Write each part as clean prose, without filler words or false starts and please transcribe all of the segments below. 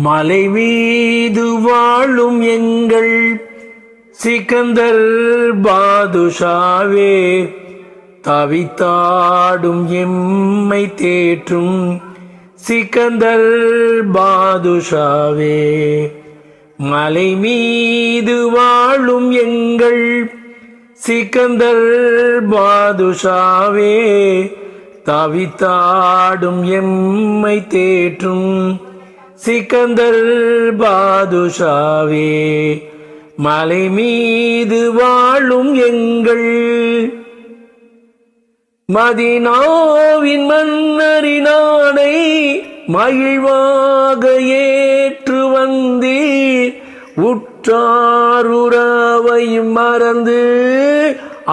மலை மீது வாழும் எங்கள் சிக்கந்தர் பாதுஷாவே, தவித்தாடும் எம்மை தேற்றும் சிக்கந்தர் பாதுஷாவே. மலை மீது வாழும் எங்கள் சிக்கந்தர் பாதுஷாவே, தவித்தாடும் எம்மை தேற்றும் சிக்கந்தர் பாதுஷாவே. மலை மீது வாழும் எங்கள் மதீனாவின் மன்னரின் ஆணை மகிழ்வாக ஏற்று வந்தீர். உற்றாருறவையும் மறந்து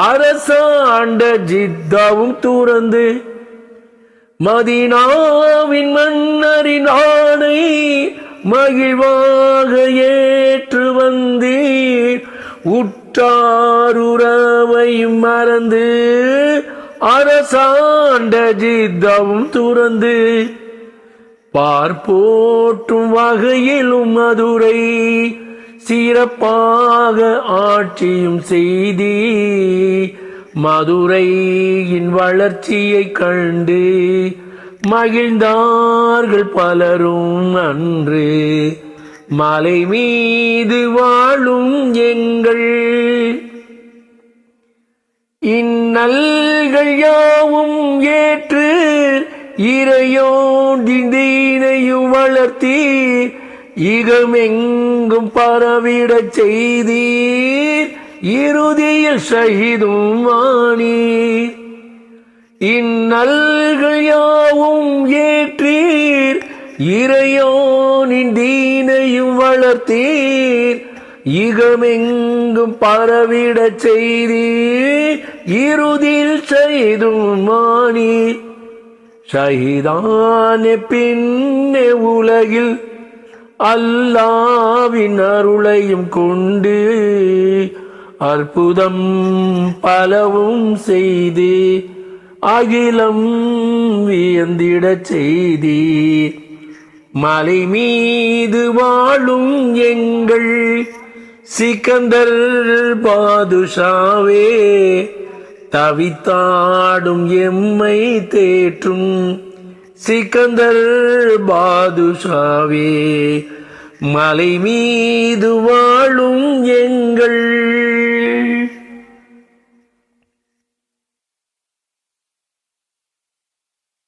அரசாண்ட ஜித்தாவும் துறந்து, மதீனாவின் மன்னரின் ஆணை மகிழ்வாக ஏற்று வந்தீர். உற்றாருறவையும் மறந்து அரசாண்ட ஜித்தாவும் துறந்து, பார்ப்போற்றும் வகையிலும் மதுரை சிறப்பாக ஆட்சியும் செய்தி. மதுரையின் வளர்ச்சியை கண்டு மகிழ்ந்தார்கள் பலரும் அன்று. மலை மீது வாழும் எங்கள் இன்னல்கள் யாவும் ஏற்று இறையோனின் தீனையும் வளர்த்தி, இகமெங்கும் பரவிடச் செய்தீர். இறுதியில் ஷஹீதும் ஆனீர். இன்னல்கள் யாவும் ஏற்றீர், இறையோனின் தீனையும் வளர்த்தீர். இகமெங்கும் பரவிடச் செய்தீர். இறுதியில் ஷஹீதும் ஆனீர். ஷஹீதான பின்னே உலகில் அல்லாவின் அருளையும் கொண்டு அற்புதம் பலவும் செய்து அகிலம் வியந்திடச் செய்தி. மலை மீது வாழும் எங்கள் சிக்கந்தர் பாதுஷாவே, தவித்தாடும் எம்மை தேற்றும் சிக்கந்தர் பாதுஷாவே. மலை மீது வாழும் எங்கள்